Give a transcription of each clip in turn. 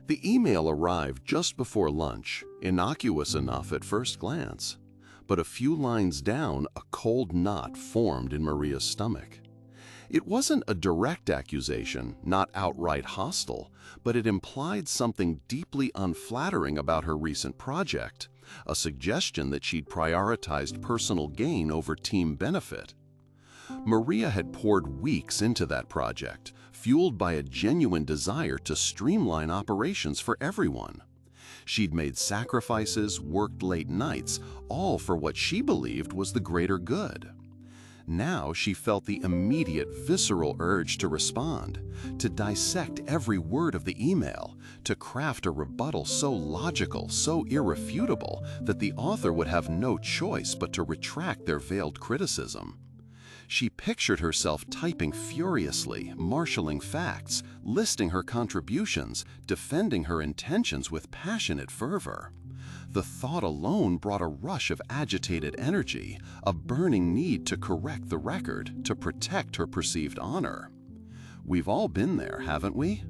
The email arrived just before lunch, innocuous enough at first glance. But a few lines down, a cold knot formed in Maria's stomach. It wasn't a direct accusation, not outright hostile, but it implied something deeply unflattering about her recent project, a suggestion that she'd prioritized personal gain over team benefit. Maria had poured weeks into that project, fueled by a genuine desire to streamline operations for everyone. She'd made sacrifices, worked late nights, all for what she believed was the greater good. Now she felt the immediate visceral urge to respond, to dissect every word of the email, to craft a rebuttal so logical, so irrefutable, that the author would have no choice but to retract their veiled criticism. She pictured herself typing furiously, marshaling facts, listing her contributions, defending her intentions with passionate fervor. The thought alone brought a rush of agitated energy, a burning need to correct the record, to protect her perceived honor. We've all been there, haven't we?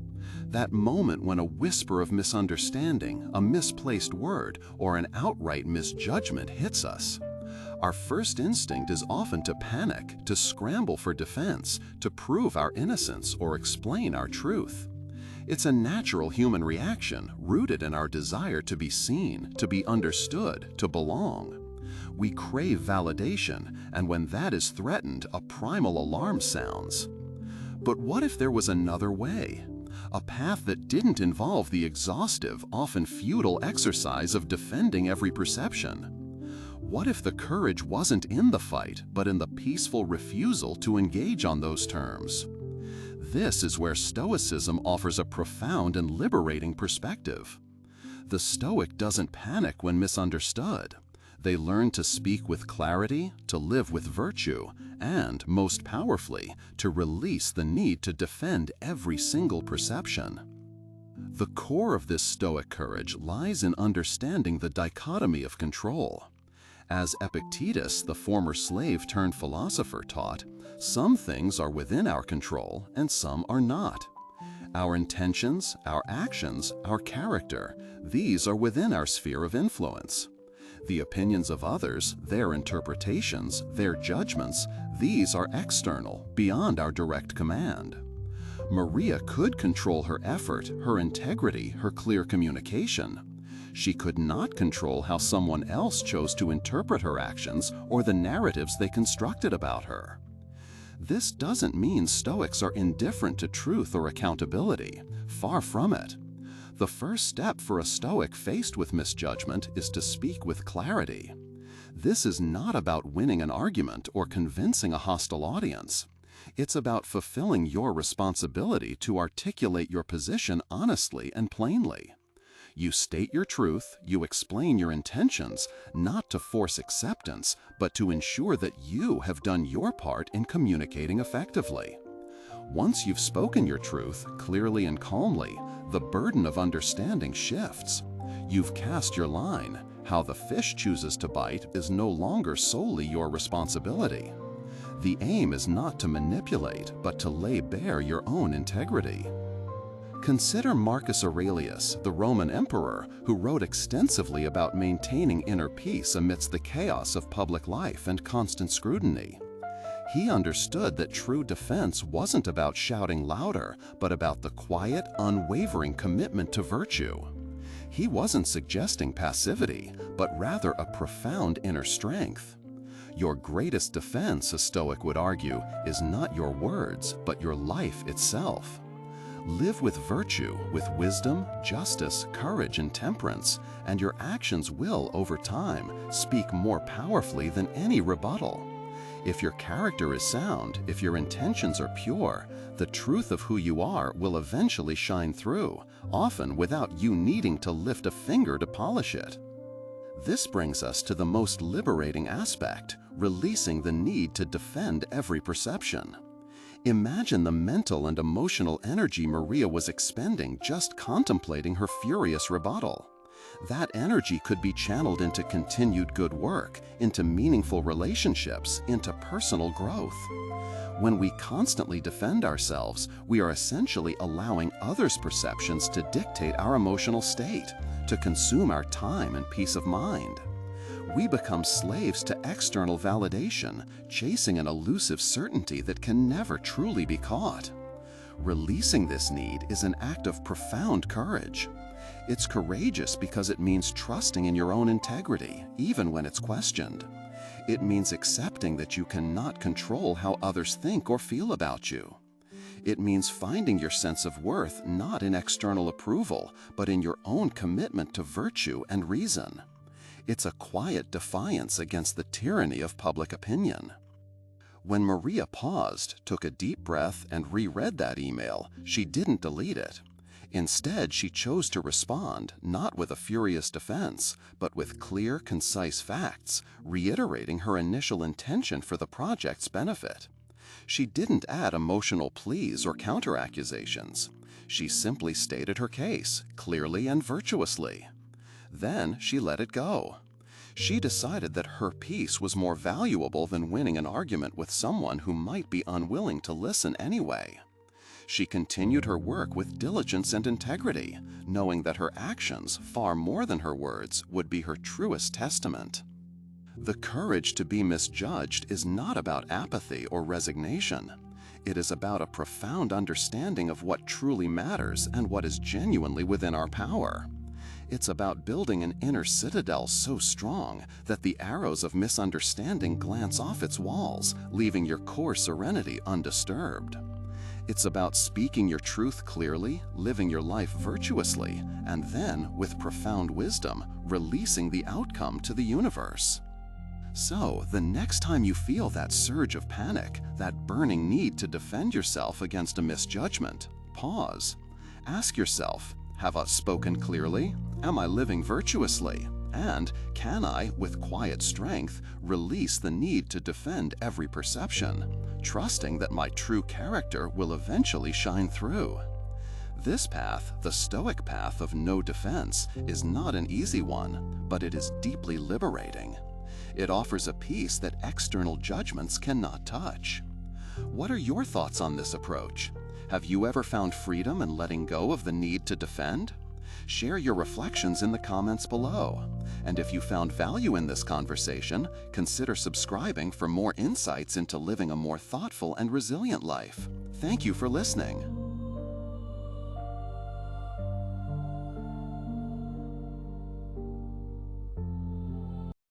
That moment when a whisper of misunderstanding, a misplaced word, or an outright misjudgment hits us. Our first instinct is often to panic, to scramble for defense, to prove our innocence or explain our truth. It's a natural human reaction, rooted in our desire to be seen, to be understood, to belong. We crave validation, and when that is threatened, a primal alarm sounds. But what if there was another way? A path that didn't involve the exhaustive, often futile exercise of defending every perception? What if the courage wasn't in the fight, but in the peaceful refusal to engage on those terms? This is where Stoicism offers a profound and liberating perspective. The Stoic doesn't panic when misunderstood. They learn to speak with clarity, to live with virtue, and, most powerfully, to release the need to defend every single perception. The core of this Stoic courage lies in understanding the dichotomy of control. As Epictetus, the former slave-turned-philosopher, taught, some things are within our control and some are not. Our intentions, our actions, our character, these are within our sphere of influence. The opinions of others, their interpretations, their judgments, these are external, beyond our direct command. Maria could control her effort, her integrity, her clear communication. She could not control how someone else chose to interpret her actions or the narratives they constructed about her. This doesn't mean Stoics are indifferent to truth or accountability. Far from it. The first step for a Stoic faced with misjudgment is to speak with clarity. This is not about winning an argument or convincing a hostile audience. It's about fulfilling your responsibility to articulate your position honestly and plainly. You state your truth, you explain your intentions, not to force acceptance, but to ensure that you have done your part in communicating effectively. Once you've spoken your truth, clearly and calmly, the burden of understanding shifts. You've cast your line. How the fish chooses to bite is no longer solely your responsibility. The aim is not to manipulate, but to lay bare your own integrity. Consider Marcus Aurelius, the Roman emperor, who wrote extensively about maintaining inner peace amidst the chaos of public life and constant scrutiny. He understood that true defense wasn't about shouting louder, but about the quiet, unwavering commitment to virtue. He wasn't suggesting passivity, but rather a profound inner strength. Your greatest defense, a Stoic would argue, is not your words, but your life itself. Live with virtue, with wisdom, justice, courage, and temperance, and your actions will, over time, speak more powerfully than any rebuttal. If your character is sound, if your intentions are pure, the truth of who you are will eventually shine through, often without you needing to lift a finger to polish it. This brings us to the most liberating aspect, releasing the need to defend every perception. Imagine the mental and emotional energy Maria was expending just contemplating her furious rebuttal. That energy could be channeled into continued good work, into meaningful relationships, into personal growth. When we constantly defend ourselves, we are essentially allowing others' perceptions to dictate our emotional state, to consume our time and peace of mind. We become slaves to external validation, chasing an elusive certainty that can never truly be caught. Releasing this need is an act of profound courage. It's courageous because it means trusting in your own integrity, even when it's questioned. It means accepting that you cannot control how others think or feel about you. It means finding your sense of worth not in external approval, but in your own commitment to virtue and reason. It's a quiet defiance against the tyranny of public opinion. When Maria paused, took a deep breath, and reread that email, she didn't delete it. Instead, she chose to respond, not with a furious defense, but with clear, concise facts, reiterating her initial intention for the project's benefit. She didn't add emotional pleas or counter-accusations. She simply stated her case, clearly and virtuously. Then she let it go. She decided that her peace was more valuable than winning an argument with someone who might be unwilling to listen anyway. She continued her work with diligence and integrity, knowing that her actions, far more than her words, would be her truest testament. The courage to be misjudged is not about apathy or resignation. It is about a profound understanding of what truly matters and what is genuinely within our power. It's about building an inner citadel so strong that the arrows of misunderstanding glance off its walls, leaving your core serenity undisturbed. It's about speaking your truth clearly, living your life virtuously, and then, with profound wisdom, releasing the outcome to the universe. So, the next time you feel that surge of panic, that burning need to defend yourself against a misjudgment, pause. Ask yourself, have I spoken clearly? Am I living virtuously? And can I, with quiet strength, release the need to defend every perception, trusting that my true character will eventually shine through? This path, the Stoic path of no defense, is not an easy one, but it is deeply liberating. It offers a peace that external judgments cannot touch. What are your thoughts on this approach? Have you ever found freedom in letting go of the need to defend? Share your reflections in the comments below. And if you found value in this conversation, consider subscribing for more insights into living a more thoughtful and resilient life. Thank you for listening.